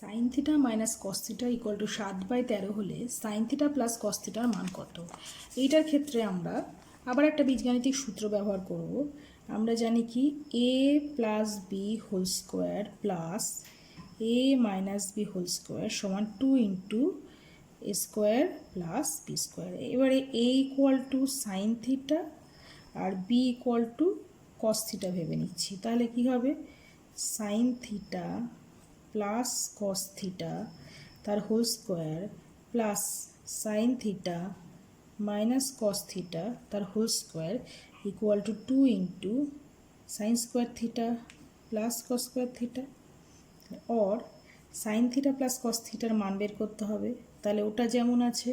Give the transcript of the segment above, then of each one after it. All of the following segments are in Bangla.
Sign theta minus cos theta equal two 7/13 হলে সাইন থিটা প্লাস কস থিটার মান কত? এইটার ক্ষেত্রে আমরা আবার একটা বীজগাণিতিক সূত্র ব্যবহার করব। আমরা জানি কি a plus B whole square plus a minus B whole square সমান 2 into A square plus B square. এবারে a equal to sine theta আর B equal to cos theta ভেবে নিচ্ছি। তাহলে কি হবে? Sine theta plus cos theta তার whole square plus sine theta minus cos theta তার whole square equal to 2 into sine square theta plus cos square theta. Or sine theta plus কস থিটার মান বের করতে হবে। তাহলে ওটা যেমন আছে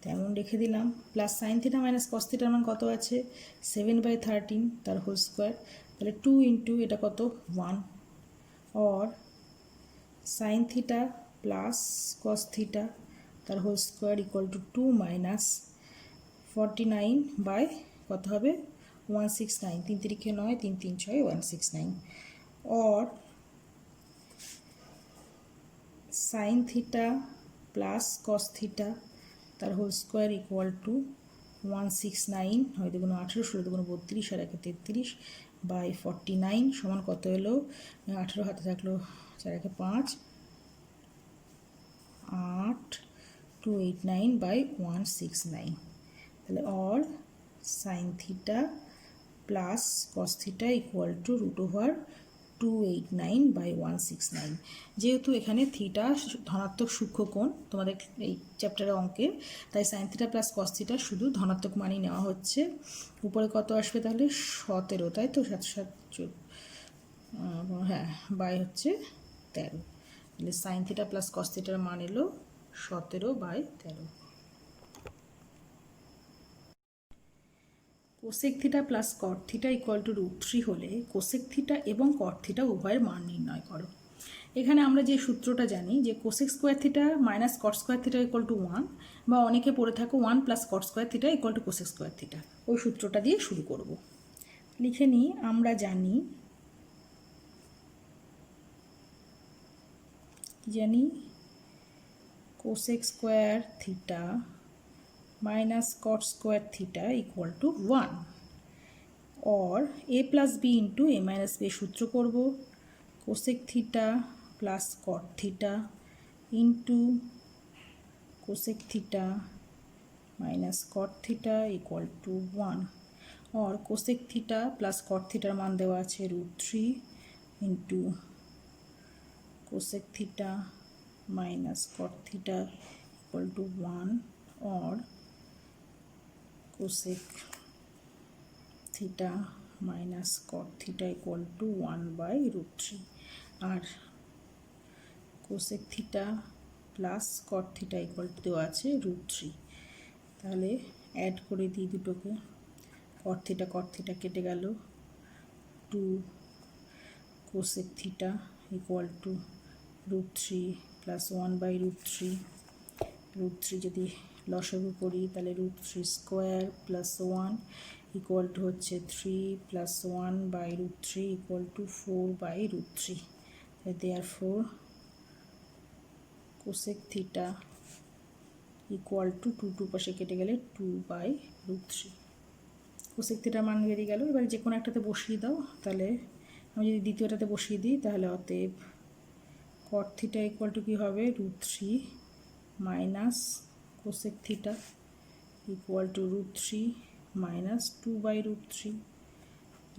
তেমন রেখে দিলাম, প্লাস সাইন থিটা মাইনাস কস থিটার মান কত আছে? 7/13 তার হোল স্কোয়ার। তাহলে 2 ইন্টু এটা কত? 1। Or sine theta plus cos theta তার whole square equal to 2 minus 49 by কত হবে? 169। 3 3 9, 3 3 6, 169। Or sine theta plus cos theta তার হোল স্কোয়ার ইকুয়াল টু 169, হয় দুগুণ 18, 16 দুগুণ 32 আর 1 33 বাই 49 সমান কত এলো? 18 হাতে থাকলো 4 1 5, 8 289 বাই 169। তাহলে or sine theta plus cos theta equal to √289 by 169। যেহেতু এখানে থিটা ধনাত্মক সূক্ষ্মকোণ তোমাদের এই চ্যাপ্টারের অঙ্কে, তাই sign theta plus cos theta শুধু ধনাত্মক মানই নেওয়া হচ্ছে। উপরে কত আসবে তাহলে? 17, তাই তো? 7 7 হ্যাঁ বাই হচ্ছে 13। তাহলে সাইন থিটা প্লাস কস থিটার মান এলো 17/13। Cosec theta plus cot theta equal two √3 হলে কোসেক থিটা এবং কট থিটা উভয়ের মান নির্ণয় করো। এখানে আমরা যে সূত্রটা জানি যে cosec square theta minus cot square theta equal to 1, বা অনেকে পড়ে থাকো 1 plus cot square theta equal to cosec square theta. ওই সূত্রটা দিয়ে শুরু করব। লিখে নিই। আমরা জানি cosec square theta minus cot square theta equal to 1, और a plus B into A minus B सूत्र करब cosec theta plus cot theta into cosec theta minus cot theta equal to 1, और कोसेक थीटा प्लस कट थीटार मान देवा आछे √3 into cosec theta minus cot theta equal to 1, और cosec theta minus cot theta equal to 1/√3, और cosec theta plus cot theta equal to देवा आछे √3। ताहले ऐड करे दी दुटोके, कट थीटा केटे गेल, 2 cosec theta equal to √3 plus 1/√3। √3 यदि लसागु करी ताहले √3 स्कोयार प्लस 1 इक्वल टू होच्छे 3 plus 1/√3 equal to 4/√3। Therefore cosec theta equal to 2 पाशे केटे गेले 2/√3। कोसेक थीटार मान बेरिये गेल। एबारे जे कोनो एकटाते बसिए दाओ। ताहले आमि यदि द्वितीयटाते बसिए दिई ताहले अतएव कट थीटा इक्वल टू कि होबे √3 minus cosec theta equal to √3 minus 2/√3।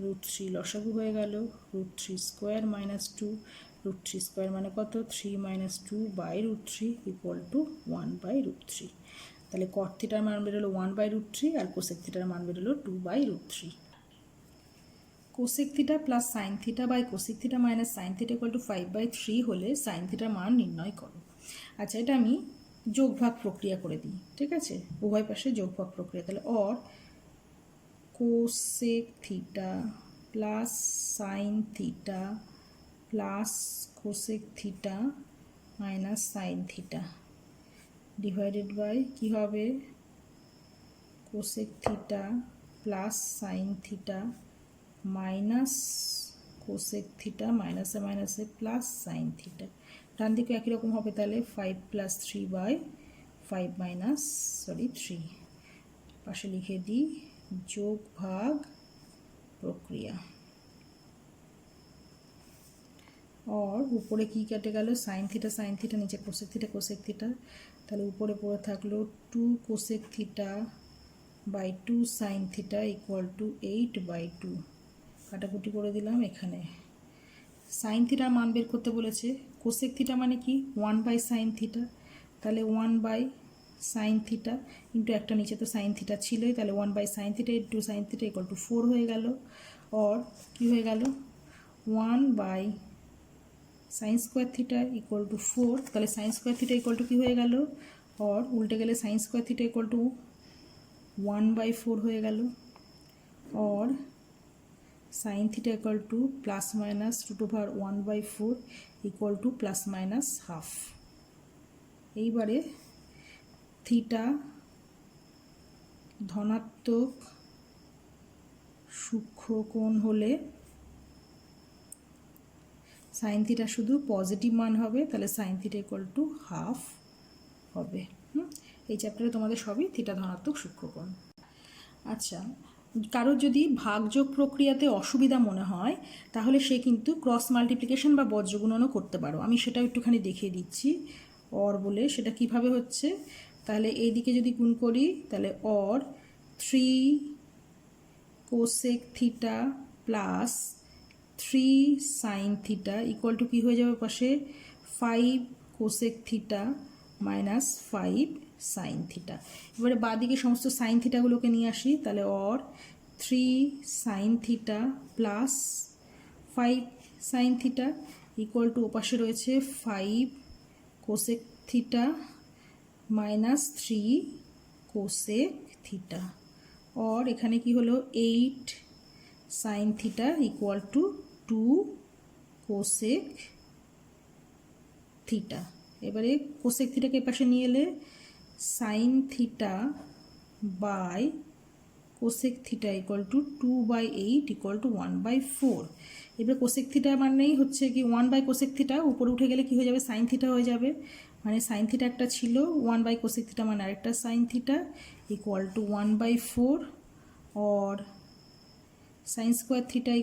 √3 लसागु হয়ে গেল, √3 স্কোয়ার মাইনাস 2, √3 স্কোয়ার মানে কত? 3 মাইনাস 2/√3 ইকুয়াল টু 1/√3। তাহলে কট থিটার মান বেরোলো 1/√3 আর কোসেক থিটার মান বেরোলো 2/√3। Cosec theta plus sine theta by cosec theta minus sine theta equal to 5/3 হলে সাইন থিটার মান নির্ণয় করো। আচ্ছা, এটা আমি যোগভাগ প্রক্রিয়া করে দিই। ঠিক আছে, উভয় পাশে যোগভাগ প্রক্রিয়া। তাহলে অর cosec theta plus sine theta plus cosec theta minus sine theta divided by কি হবে? Cosec theta plus sine theta minus cosec theta মাইনাসে মাইনাসে প্লাস সাইন থিটা, ডান দিকে একই রকম হবে, তাহলে 5 + 3/5 -3 পাশে লিখে দিই যোগ ভাগ প্রক্রিয়া। और উপরে কি কেটে গেল, সাইন থিটা, নিচে কোসেক থিটা, তাহলে উপরে পড়ে থাকলো 2 cosec theta by 2 sine theta = 8/2। কাটাকুটি করে দিলাম। এখানে সাইন থিটার মান বের করতে বলেছে, কোসেক থিটা মানে কি 1/sin থিটা, তাহলে 1/sin থিটা ইন্টু একটা নিচে তো সাইন থিটা ছিলই, তাহলে 1/sin theta into sign theta = 4 হয়ে গেল। और কি হয়ে গেল 1/sin² থিটা = 4, তাহলে sin² থিটা কি হয়ে গেল, और উল্টে গেলে sin² থিটা = 1/4 হয়ে গেল। और sin থিটা ±√1/4 =±½ এইবারে থিটা ধনাত্মক সূক্ষ্ম কোণ হলে সাইন থিটা শুধু পজিটিভ মান হবে, তাহলে সাইন থিটা ½ হবে। এই চ্যাপ্টারে তোমাদের সবই থিটা ধনাত্মক সূক্ষ্মকোণ। আচ্ছা, কারোর যদি ভাগযোগ প্রক্রিয়াতে অসুবিধা মনে হয় তাহলে সে কিন্তু ক্রস মাল্টিপ্লিকেশন বা বজ্রগুণনও করতে পারো, আমি সেটা একটুখানি দেখিয়ে দিচ্ছি। অর বলে সেটা কিভাবে হচ্ছে, তাহলে এই দিকে যদি গুণ করি তাহলে or 3 cosec theta plus 3 sign theta = কি হয়ে যাবে পাশে 5 cosec theta minus 5 sine theta. এবারে বাদিকে সমস্ত সাইন থিটাগুলোকে নিয়ে আসি, তাহলে or 3 sign theta plus 5 sign theta = ওপাশে রয়েছে 5 cosec theta minus 3 cosec theta. और এখানে কি হলো 8 সাইন থিটা = 2 কোসেক থিটা। এবারে কোসেক থিটাকে পাশে নিয়ে এলে sign theta by cosec theta = 2/8 = 1/4। এবার কোসেক থিটা মানেই হচ্ছে কি 1/কোসেক থিটা, উপরে উঠে গেলে কি হয়ে যাবে সাইন থিটা হয়ে যাবে, মানে সাইন থিটা একটা ছিল 1/কোসেক থিটা মানে আরেকটা সাইন থিটা = 1/4। और sin² থিটা =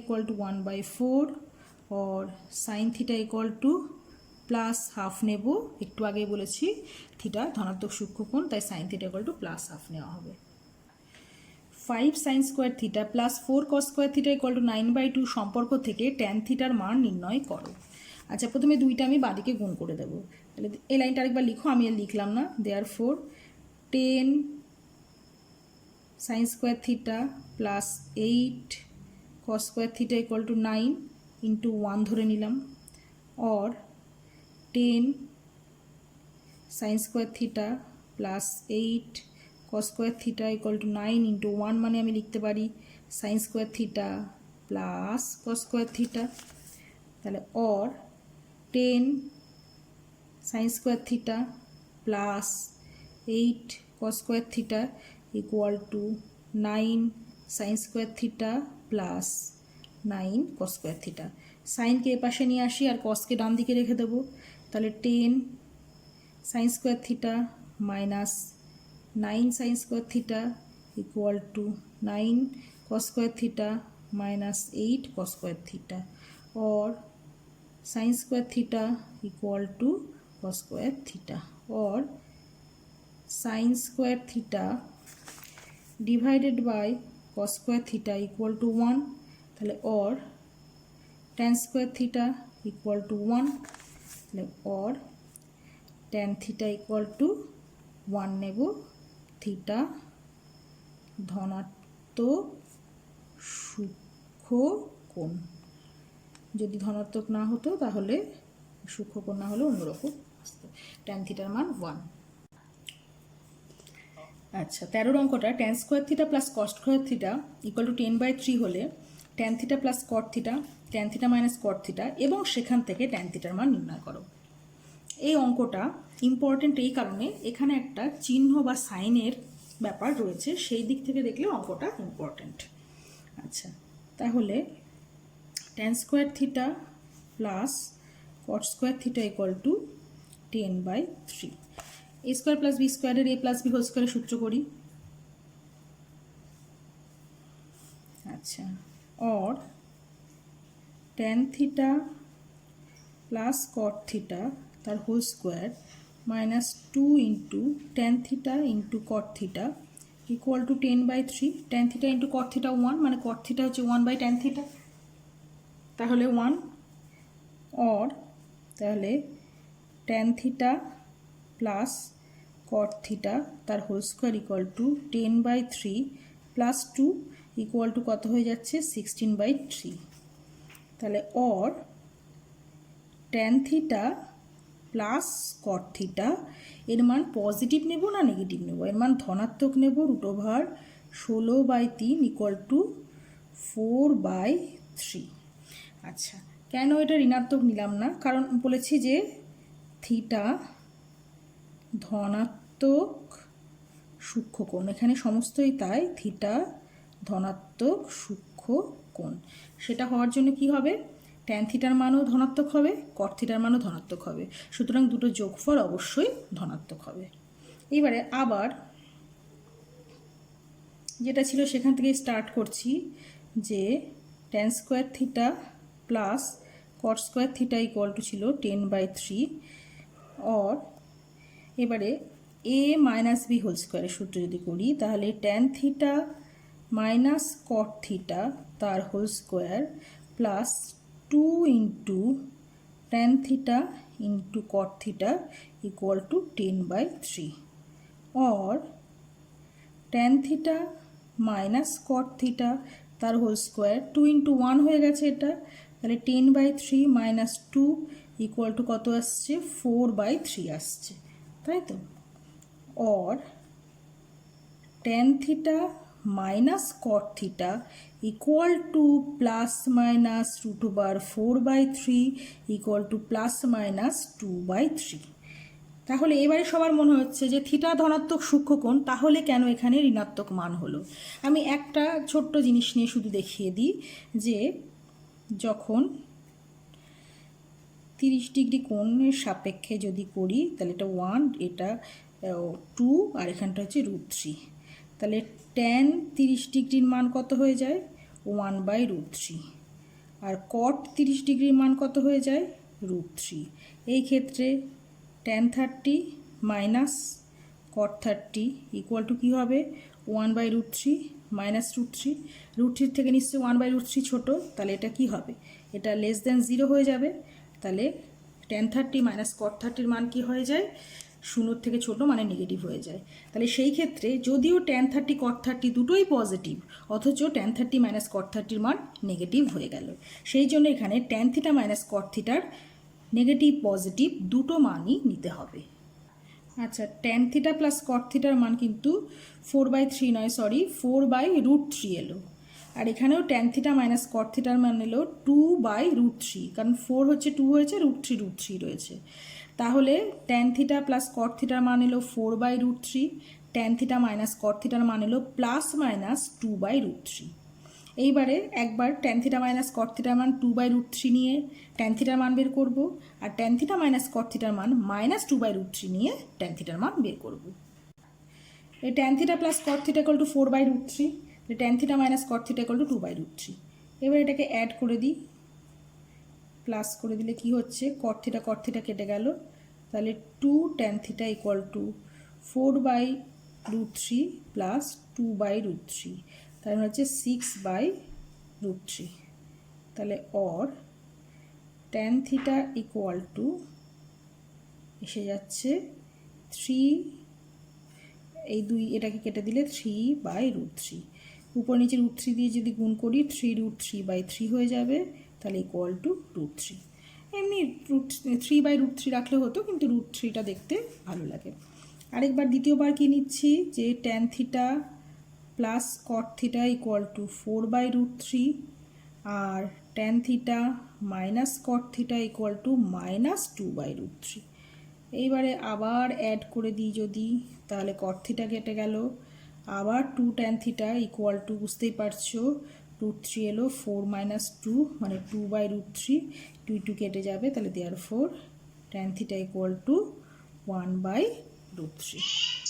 1/4 और সাইন থিটা +½ নেব, একটু আগে বলেছি থিটা ধনাত্মক সূক্ষ্মকোণ, তাই সাইন থিটা +½ নেওয়া হবে। 5 sin² theta plus 4 cos² theta = 9/2 সম্পর্ক থেকে ট্যান থিটার মান নির্ণয় করো। আচ্ছা, প্রথমে দুইটা আমি বাদিকে গুণ করে দেবো, তাহলে এই লাইনটা আরেকবার লিখো, আমি আর লিখলাম না। Therefore 10 sin² theta plus 8 cos² theta = 9 × 1 ধরে নিলাম, और 10 sin² theta plus 8 cos² theta = 9 × 1 মানে আমি লিখতে পারি sin² theta plus cos² theta, তাহলে और 10 sin² theta plus 8 cos² theta = 9 sin² theta plus 9 cos² theta. সাইনকে এ পাশে নিয়ে আসি আর কসকে ডান দিকে রেখে দেবো, তাহলে 10 sin² theta minus 9 sin² theta = 9 cos² theta minus 8 cos² theta, और sin² থিটা = cos² থিটা, और sin² theta divided by cos² theta = 1, তাহলে और tan² থিটা = 1, তাহলে और tan থিটা = 1 নেব। থিটা ধনাত্মক সূক্ষ্মকোণ, যদি ধনাত্মক না হতো তাহলে সূক্ষ্মকোণ না হলে অন্যরকম আসতো। ট্যান থিটার মান 1। আচ্ছা, 13 অঙ্কটা tan² theta plus cos² theta = 10/3 হলে tan theta plus cot theta, tan theta minus cot theta এবং সেখান থেকে tan থিটার মান নির্ণয় করো। এই অঙ্কটা ইম্পর্টেন্ট এই কারণে এখানে একটা চিহ্ন বা সাইনের ব্যাপার রয়েছে, সেই দিক থেকে দেখলে অঙ্কটা ইম্পর্টেন্ট। আচ্ছা, তাহলে tan square theta plus cot square theta equal to 10/3। A square plus B স্কোয়ারের এ প্লাস বি হোল স্কোয়ারের সূত্র করি। আচ্ছা, or tan theta plus cot theta তার whole square minus 2 into tan theta into cot theta equal to 10/3। Tan theta into cot theta 1, মানে কট থিটা হচ্ছে 1/ট্যান থিটা, তাহলে 1। অর তাহলে tan theta plus cot theta তার whole square equal to 10/3 plus 2 equal to কত হয়ে যাচ্ছে 16/3। তাহলে or tan theta plus cot theta এর মান পজিটিভ নেব না নেগেটিভ নেব? এর মান ধনাত্মক নেব। √16/3 ইকুয়াল টু 4/3। আচ্ছা, কেন এটা ঋণাত্মক নিলাম না? কারণ বলেছি যে থিটা ধনাত্মক সূক্ষ্মকোণ, এখানে সমস্তই তাই, থিটা ধনাত্মক সূক্ষ্মকোণ। সেটা হওয়ার জন্য কি হবে? ট্যান থিটার মানও ধনাত্মক হবে, কট থিটার মানও ধনাত্মক হবে, সুতরাং দুটো যোগফল অবশ্যই ধনাত্মক হবে। এবারে আবার যেটা ছিল সেখান থেকে স্টার্ট করছি, যে tan square theta plus cot square theta equal two ছিল 10/3। অর এবারে এ মাইনাস বি হোল স্কোয়ারের সূত্র যদি করি, তাহলে tan theta minus cot theta তার whole square plus 2 into tan theta into cot theta equal to 10/3। Or tan theta minus cot theta তার হোল স্কোয়ার 2 ইন্টু 1 হয়ে গেছে এটা, তাহলে 10/3 মাইনাস 2 ইকুয়াল টু কত আসছে 4/3 আসছে, তাই তো? Or tan theta minus cot theta equal two plus minus √4/3 equal to plus minus 2/3। তাহলে এবারে সবার মনে হচ্ছে যে থিটা ধনাত্মক সূক্ষ্মকোণ, তাহলে কেন এখানে ঋণাত্মক মান হলো? আমি একটা ছোট্ট জিনিস নিয়ে শুধু দেখিয়ে দিই, যে যখন 30 ডিগ্রি কোণের সাপেক্ষে যদি করি, তাহলে এটা 1, এটা 2, আর এখানটা হচ্ছে √3, তাহলে ট্যান 30 ডিগ্রির মান কত হয়ে যায় 1/√3, আর কট 30 ডিগ্রির মান কত হয়ে যায় √3। এই ক্ষেত্রে tan 30 minus cot 30 equal to কী হবে 1/√3 মাইনাস √3। √3 থেকে নিশ্চয়ই 1/√3 ছোটো, তাহলে এটা কি হবে? এটা লেস দ্যান 0 হয়ে যাবে। তাহলে ট্যান 30 মাইনাস কট 30-র মান কি হয়ে যায়? 0 থেকে ছোটো, মানে নেগেটিভ হয়ে যায়। তাহলে সেই ক্ষেত্রে যদিও ট্যান 30 কট 30 দুটোই পজিটিভ, অথচ ট্যান 30 মাইনাস কট 30-র মান নেগেটিভ হয়ে গেল। সেই জন্য এখানে ট্যান থিটা মাইনাস কট থিটার নেগেটিভ পজিটিভ দুটো মানই নিতে হবে। আচ্ছা, ট্যান থিটা প্লাস কট থিটার মান কিন্তু 4/3 নয়, সরি 4/√3 এলো। আর এখানেও ট্যান থিটা মাইনাস কট থিটার মান এলো 2/√3, কারণ 4 হচ্ছে 2 হয়েছে, √3 রয়েছে। তাহলে ট্যান থিটা প্লাস কট থিটার মান এলো 4/√3, ট্যান থিটা মাইনাস কট থিটার মান এলো প্লাস মাইনাস 2/√3। এইবারে একবার ট্যান থিটা মাইনাস কট থিটার মান 2/√3 নিয়ে ট্যান থিটার মান বের করব, আর ট্যান থিটা মাইনাস কট থিটার মান মাইনাস 2/√3 নিয়ে ট্যান থিটার মান বের করব। এই tan theta plus cot theta equal to 4/√3, tan theta minus cot theta equal two 2/√3। এবার এটাকে অ্যাড করে দিই, প্লাস করে দিলে কি হচ্ছে, কট থিটা কেটে গেল, তাহলে 2 tan theta equal to 4/√3 plus 2/√3, তার হচ্ছে 6/√3। তাহলে or tan theta equal two এসে যাচ্ছে 3, এই 2 এটাকে কেটে দিলে 3/√3, উপর নিচে √3 দিয়ে যদি গুণ করি 3√3/3 হয়ে যাবে, তাহলে ইকুয়াল টু √3। এমনি 3/√3 রাখলে হতো, কিন্তু √3টা দেখতে ভালো লাগে। আরেকবার দ্বিতীয়বার কি নিচ্ছি, যে tan theta plus cot theta equal to 4/√3, আর tan theta minus cot theta equal to minus 2/√3। এইবারে আবার অ্যাড করে দিই যদি, তাহলে কট থিটা কেটে গেল, আবার 2 ট্যান থিটা ইকুয়াল টু বুঝতেই পারছো √3 এলো, 4 - 2 মানে 2/√3, 2 কেটে যাবে, তাহলে therefore tan θ = 1/√3।